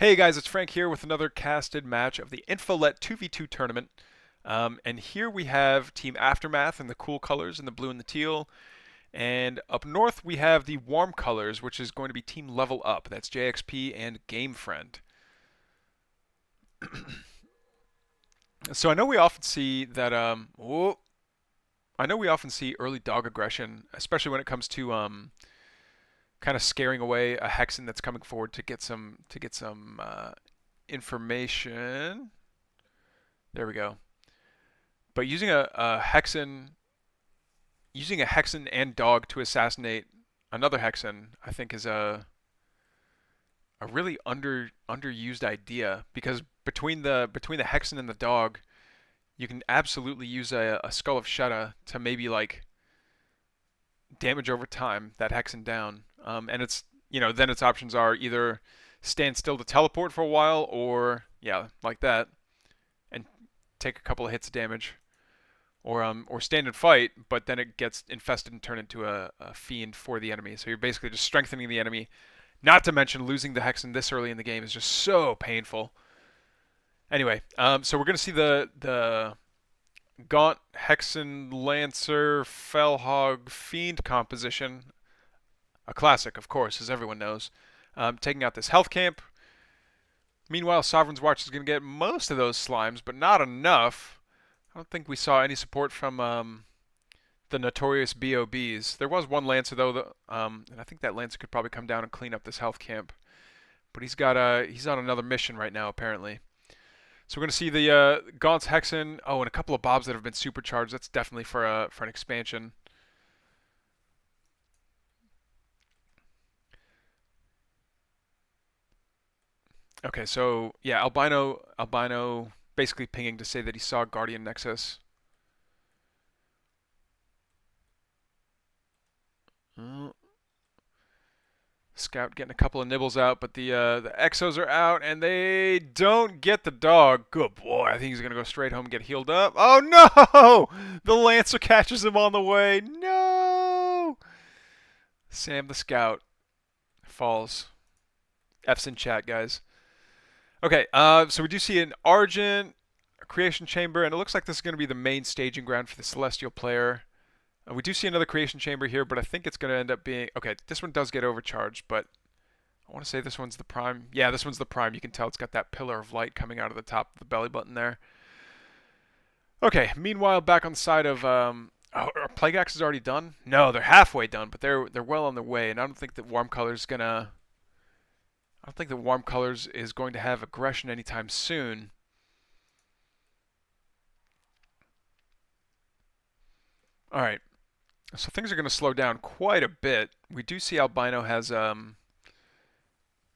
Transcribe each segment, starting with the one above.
Hey guys, it's Frank here with another casted match of the INFOLET 2v2 tournament. And here we have Team Aftermath in the cool colors in the blue and the teal. And up north we have the warm colors, which is going to be Team LevelUp. That's JXP and GameFriend. So I know we often see that I know we often see early dog aggression, especially when it comes to kind of scaring away a Hexen that's coming forward to get some information. There we go. But using a Hexen and dog to assassinate another Hexen, I think is a really underused idea because between the Hexen and the dog, you can absolutely use a Skull of Shetta to maybe like damage over time that Hexen down. And then its options are either stand still to teleport for a while, or yeah, like that, and take a couple of hits of damage, or stand and fight, but then it gets infested and turned into a fiend for the enemy. So you're basically just strengthening the enemy. Not to mention losing the Hexen this early in the game is just so painful. Anyway, so we're gonna see the Gaunt Hexen Lancer Fellhog Fiend composition. A classic, of course, as everyone knows. Taking out this health camp. Meanwhile, Sovereign's Watch is going to get most of those slimes, but not enough. I don't think we saw any support from the notorious BOBs. There was one Lancer, though, and I think that Lancer could probably come down and clean up this health camp. But he's on another mission right now, apparently. So we're going to see the Gaunt's Hexen. Oh, and a couple of Bobs that have been supercharged. That's definitely for an expansion. Okay, so yeah, albino basically pinging to say that he saw Guardian Nexus. Oh, Scout getting a couple of nibbles out, but the Exos are out and they don't get the dog. Good boy. I think he's gonna go straight home and get healed up. Oh no! The Lancer catches him on the way. No! Sam the Scout falls. F's in chat, guys. Okay, so we do see an Argent, a Creation Chamber, and it looks like this is going to be the main staging ground for the Celestial player. We do see another Creation Chamber here, but I think it's going to end up being... Okay, this one does get overcharged, but I want to say this one's the prime. Yeah, this one's the prime. You can tell it's got that pillar of light coming out of the top of the belly button there. Okay, meanwhile, back on the side of... are Plague Axes already done? No, they're halfway done, but they're well on their way, and I don't think that Warm Colors is going to... I don't think that Warm Colors is going to have aggression anytime soon. Alright, so things are going to slow down quite a bit. We do see Albino has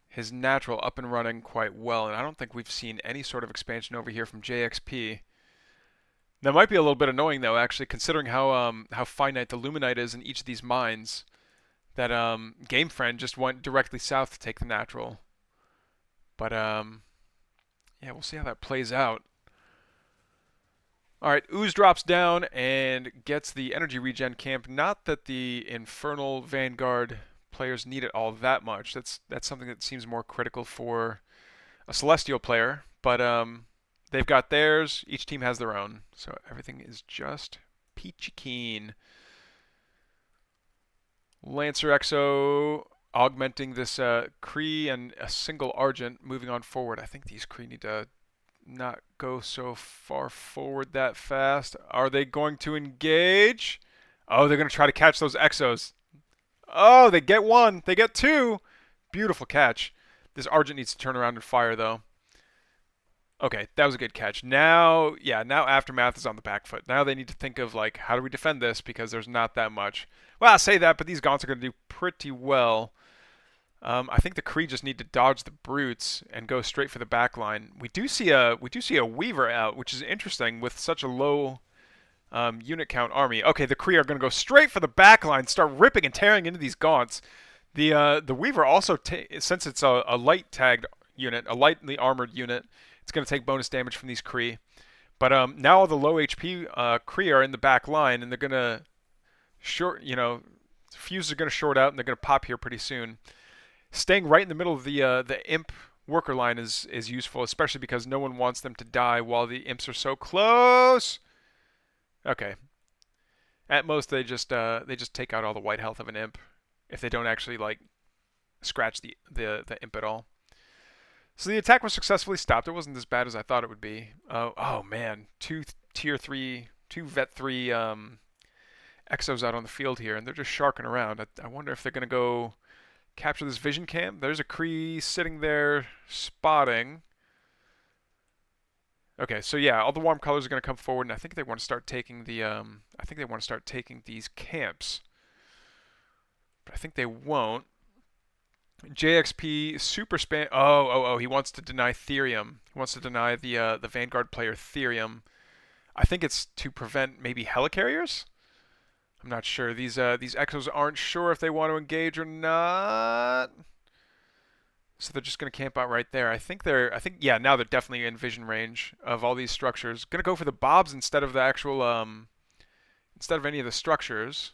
his natural up and running quite well, and I don't think we've seen any sort of expansion over here from JXP. That might be a little bit annoying, though, actually, considering how finite the Luminite is in each of these mines. That GameFriend just went directly south to take the natural. But yeah, we'll see how that plays out. All right, Ooze drops down and gets the energy regen camp. Not that the Infernal Vanguard players need it all that much. That's something that seems more critical for a Celestial player. But they've got theirs. Each team has their own, so everything is just peachy keen. Lancer Exo augmenting this Kree and a single Argent moving on forward. I think these Kree need to not go so far forward that fast. Are they going to engage? Oh, they're going to try to catch those Exos. Oh, they get one. They get two. Beautiful catch. This Argent needs to turn around and fire, though. Okay, that was a good catch. Now, yeah, now Aftermath is on the back foot. Now they need to think of, like, how do we defend this? Because there's not that much. Well, I say that, but these Gaunts are going to do pretty well. I think the Kree just need to dodge the Brutes and go straight for the back line. We do see a Weaver out, which is interesting with such a low unit count army. Okay, the Kree are going to go straight for the back line, start ripping and tearing into these Gaunts. The Weaver also, since it's a light tagged unit, a lightly armored unit, it's going to take bonus damage from these Kree. But now all the low HP Kree are in the back line, and they're going to fuses are going to short out, and they're going to pop here pretty soon. Staying right in the middle of the Imp worker line is useful, especially because no one wants them to die while the imps are so close. Okay. At most, they just take out all the white health of an imp if they don't actually like scratch the imp at all. So the attack was successfully stopped. It wasn't as bad as I thought it would be. Oh man, two tier 3, two vet 3 exos out on the field here, and they're just sharking around. I wonder if they're gonna go capture this vision cam. There's a Kree sitting there spotting. Okay, so yeah, all the warm colors are gonna come forward, and I think they want to start taking the I think they want to start taking these camps, but I think they won't. JXP super span. Oh, he wants to deny Therium. He wants to deny the Vanguard player Therium. I think it's to prevent maybe helicarriers. I'm not sure. These exos aren't sure if they want to engage or not. So they're just gonna camp out right there. I think yeah, now they're definitely in vision range of all these structures. Gonna go for the bobs instead of the actual instead of any of the structures.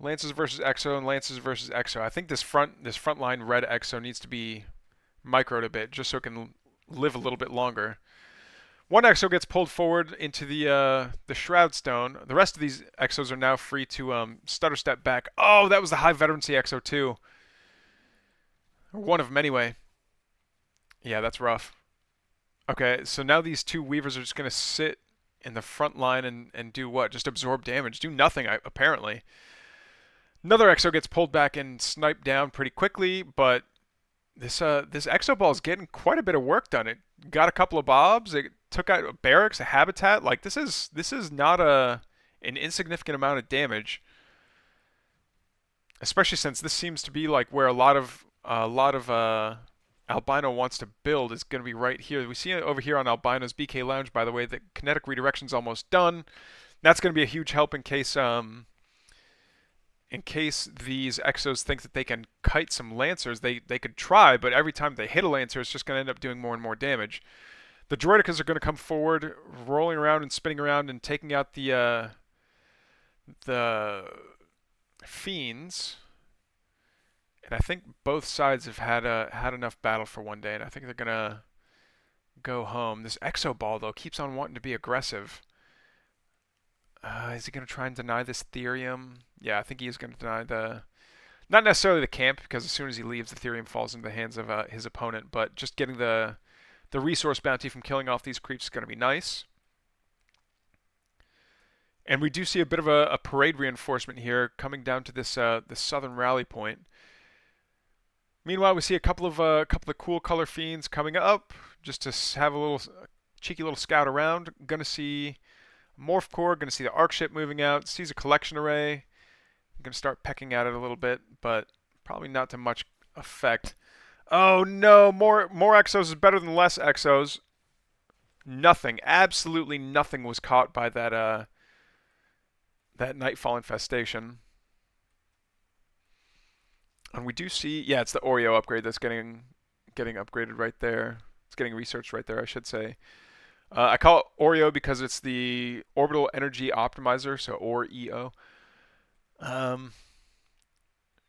Lances versus Exo and Lances versus Exo. I think this front line red Exo needs to be microed a bit just so it can live a little bit longer. One Exo gets pulled forward into the Shroud Stone. The rest of these Exos are now free to stutter step back. Oh, that was the high veterancy Exo too. Or one of them anyway. Yeah, that's rough. Okay, so now these two Weavers are just going to sit in the front line and do what? Just absorb damage. Do nothing, apparently. Another Exo gets pulled back and sniped down pretty quickly, but this Exo ball is getting quite a bit of work done. It got a couple of bobs. It took out a barracks, a habitat. Like this is not an insignificant amount of damage, especially since this seems to be like where a lot of Albino wants to build is going to be right here. We see it over here on Albino's BK Lounge, by the way. The kinetic redirection's almost done. That's going to be a huge help in case these Exos think that they can kite some Lancers. They could try, but every time they hit a Lancer, it's just going to end up doing more and more damage. The Droidicas are going to come forward, rolling around and spinning around and taking out the Fiends. And I think both sides have had enough battle for one day, and I think they're going to go home. This Exo Ball, though, keeps on wanting to be aggressive. Is he going to try and deny this Therium? Yeah, I think he is going to deny the... Not necessarily the camp, because as soon as he leaves, the Therium falls into the hands of his opponent, but just getting the resource bounty from killing off these creeps is going to be nice. And we do see a bit of a parade reinforcement here coming down to this southern rally point. Meanwhile, we see a couple of cool color fiends coming up just to have a little cheeky little scout around. Gonna see Morph Core, gonna see the Arc Ship moving out, sees a collection array. I'm gonna start pecking at it a little bit, but probably not to much effect. Oh no, more Exos is better than less Exos. Nothing, absolutely nothing was caught by that Nightfall infestation. And we do see, yeah, it's the Oreo upgrade that's getting upgraded right there. It's getting researched right there, I should say. I call it Oreo because it's the Orbital Energy Optimizer, so OREO.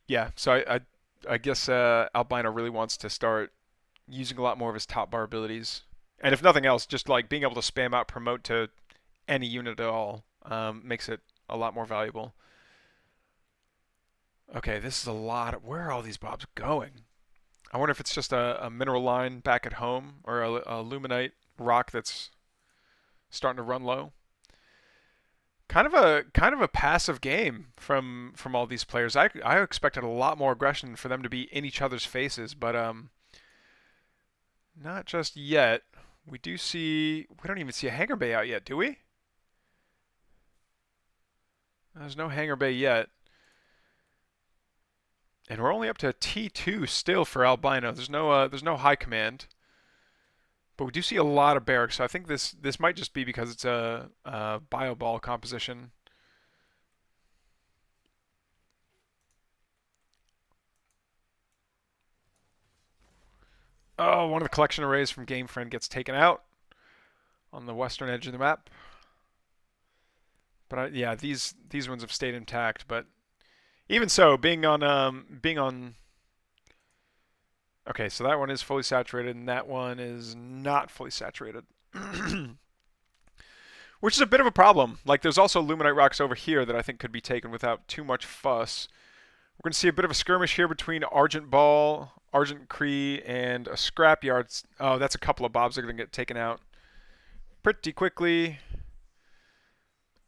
Yeah, so I guess Albino really wants to start using a lot more of his top bar abilities. And if nothing else, just like being able to spam out promote to any unit at all makes it a lot more valuable. Okay, this is a lot. Where are all these bobs going? I wonder if it's just a mineral line back at home or a luminite rock that's starting to run low. Kind of a passive game from all these players. I expected a lot more aggression for them to be in each other's faces, but not just yet. We don't even see a hangar bay out yet, do we? There's no hangar bay yet. And we're only up to T2 still for Albino. There's no high command. But we do see a lot of barracks, so I think this might just be because it's a bio ball composition. Oh, one of the collection arrays from Game Friend gets taken out on the western edge of the map. But yeah, these ones have stayed intact. But even so, being on Okay, so that one is fully saturated, and that one is not fully saturated. Which is a bit of a problem. Like, there's also luminite rocks over here that I think could be taken without too much fuss. We're going to see a bit of a skirmish here between Argent Ball, Argent Cree, and a Scrapyard. Oh, that's a couple of Bobs that are going to get taken out pretty quickly.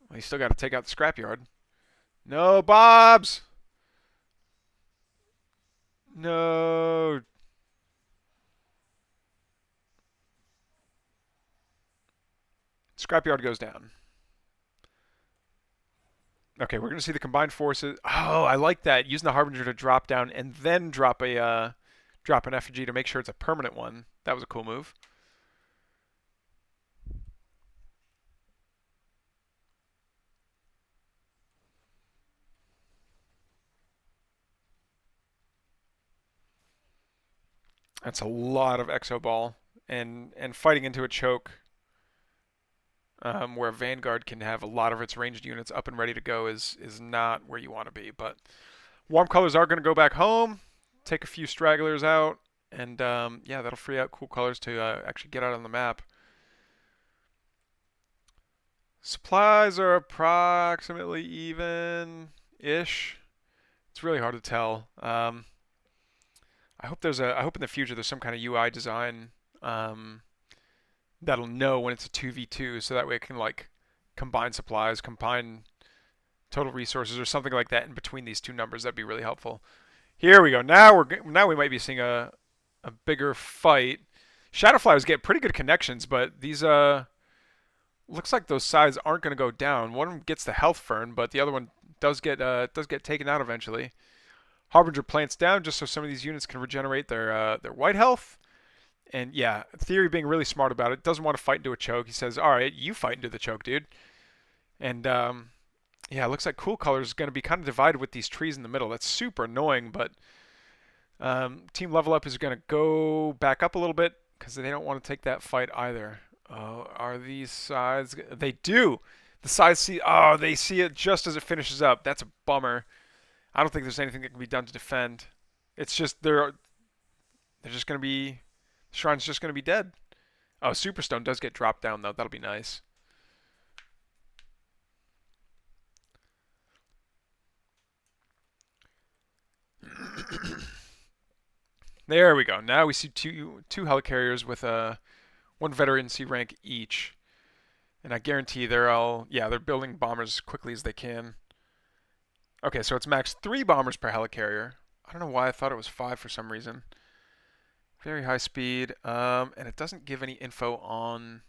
Well, you still got to take out the Scrapyard. No, Bobs! No. Scrapyard goes down. Okay, we're going to see the combined forces. Oh, I like that. Using the Harbinger to drop down and then drop an effigy to make sure it's a permanent one. That was a cool move. That's a lot of Exo Ball. And fighting into a choke where Vanguard can have a lot of its ranged units up and ready to go is not where you want to be. But warm colors are going to go back home, take a few stragglers out, and yeah, that'll free out cool colors to actually get out on the map. Supplies are approximately even-ish. It's really hard to tell. I hope in the future there's some kind of UI design that'll know when it's a 2v2, so that way it can like combine supplies, combine total resources, or something like that in between these two numbers. That'd be really helpful. Here we go. Now we might be seeing a bigger fight. Shadowflyers get pretty good connections, but these looks like those sides aren't going to go down. One of them gets the health fern, but the other one does get taken out eventually. Harbinger plants down just so some of these units can regenerate their white health. And yeah, Theory being really smart about it, doesn't want to fight into a choke. He says, "All right, you fight into the choke, dude." And yeah, it looks like Cool Colors is going to be kind of divided with these trees in the middle. That's super annoying, but Team Level Up is going to go back up a little bit because they don't want to take that fight either. Are these sides? They do. The sides see. Oh, they see it just as it finishes up. That's a bummer. I don't think there's anything that can be done to defend. It's just they're just going to be. The shrine's just going to be dead. Oh, Superstone does get dropped down though. That'll be nice. There we go. Now we see two helicarriers with one veteran C rank each, and I guarantee they're building bombers as quickly as they can. Okay, so it's max 3 bombers per helicarrier. I don't know why I thought it was 5 for some reason. Very high speed, and it doesn't give any info on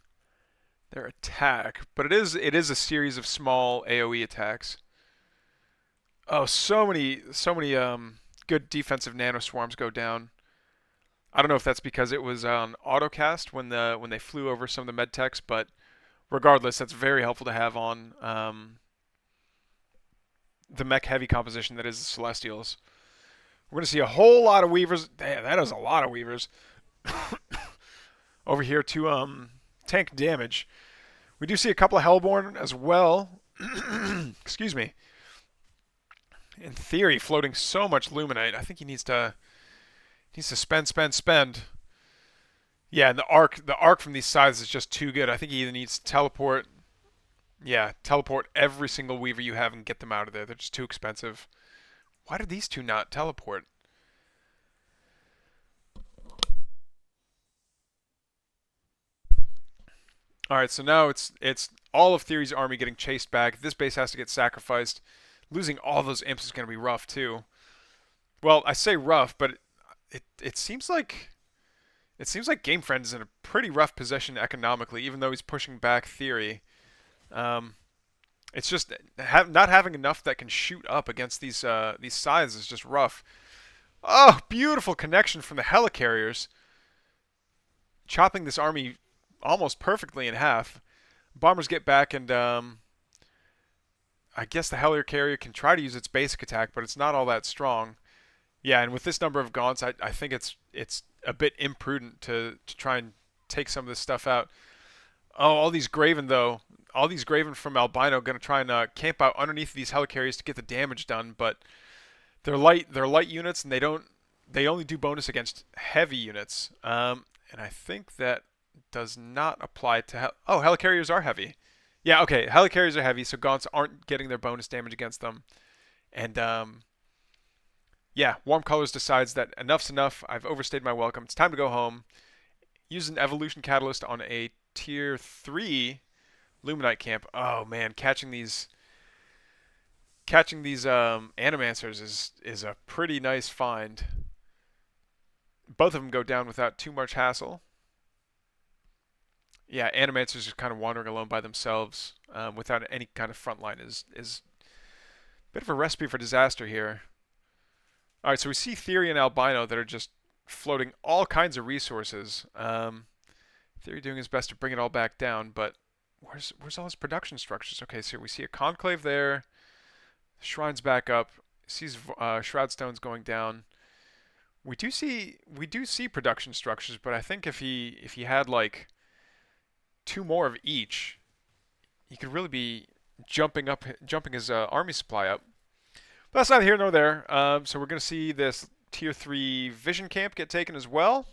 their attack, but it is a series of small AOE attacks. Oh, so many good defensive nano swarms go down. I don't know if that's because it was on autocast when they flew over some of the med techs, but regardless, that's very helpful to have on the mech heavy composition that is the Celestials. We're going to see a whole lot of Weavers. Damn, that is a lot of Weavers. Over here to tank damage. We do see a couple of Hellborn as well. Excuse me. In theory, floating so much Luminite. I think he needs to spend. Yeah, and the arc from these sides is just too good. I think he either needs to teleport. Yeah, teleport every single Weaver you have and get them out of there. They're just too expensive. Why did these two not teleport? All right, so now it's all of Theory's army getting chased back. This base has to get sacrificed. Losing all those imps is going to be rough too. Well, I say rough, but it seems like Game Friend is in a pretty rough position economically, even though he's pushing back Theory. Um, it's just not having enough that can shoot up against these sides is just rough. Oh, beautiful connection from the helicarriers, chopping this army almost perfectly in half. Bombers get back, and I guess the helicarrier can try to use its basic attack, but it's not all that strong. Yeah, and with this number of gaunts, I think it's a bit imprudent to try and take some of this stuff out. Oh, all these Graven though. All these Graven from Albino going to try and camp out underneath these helicarriers to get the damage done, but they're light units and they don't they only do bonus against heavy units. And I think that does not apply to oh, helicarriers are heavy. Yeah, okay, helicarriers are heavy, so gaunts aren't getting their bonus damage against them. And yeah, Warm Colors decides that enough's enough. I've overstayed my welcome. It's time to go home. Use an evolution catalyst on a tier 3 Luminite camp. Oh man, catching these Animancers is a pretty nice find. Both of them go down without too much hassle. Yeah, Animancers just kind of wandering alone by themselves without any kind of front line is a bit of a recipe for disaster here. All right, so we see Theory and Albino that are just floating all kinds of resources. Theory doing his best to bring it all back down, but where's all his production structures? Okay, so we see a conclave there. Shrine's back up. Sees Shroud Stones going down. We do see production structures, but I think if he had like 2 more of each, he could really be jumping his army supply up. But that's neither here nor there. So we're going to see this tier 3 Vision Camp get taken as well.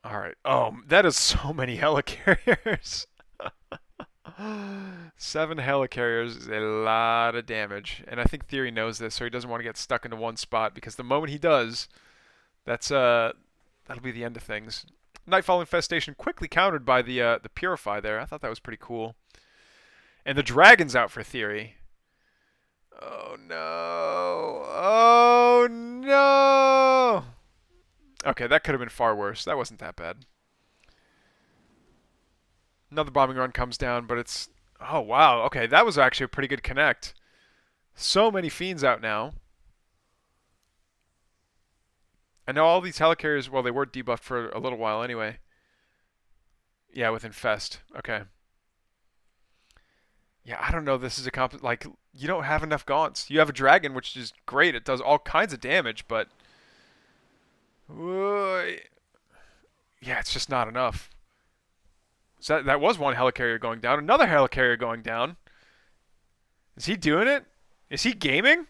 All right. Oh, that is so many helicarriers. 7 helicarriers is a lot of damage, and I think Theory knows this, so he doesn't want to get stuck into one spot because the moment he does, that'll be the end of things. Nightfall Infestation quickly countered by the Purify there. I thought that was pretty cool. And the Dragon's out for Theory. Oh no! Oh no! Okay, that could have been far worse. That wasn't that bad. Another bombing run comes down, but it's... Oh, wow. Okay, that was actually a pretty good connect. So many Fiends out now. I know all these helicarriers, well, they were debuffed for a little while anyway. Yeah, with Infest. Okay. Yeah, I don't know. This is a like, you don't have enough gaunts. You have a dragon, which is great. It does all kinds of damage, but... Yeah, it's just not enough. So that was one helicarrier going down. Another helicarrier going down. Is he doing it? Is he gaming?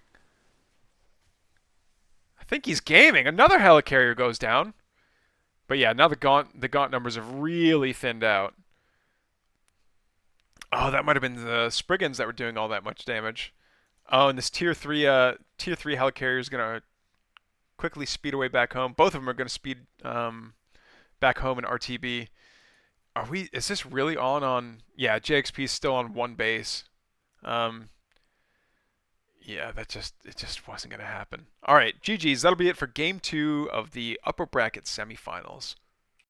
I think he's gaming. Another helicarrier goes down. But yeah, now the gaunt numbers have really thinned out. Oh, that might have been the Spriggans that were doing all that much damage. Oh, and this tier 3 helicarrier is gonna quickly speed away back home. Both of them are gonna speed back home in RTB. Is this really on? Yeah, JXP is still on 1 base. Yeah, it just wasn't going to happen. All right, GG's. That'll be it for game 2 of the upper bracket semifinals.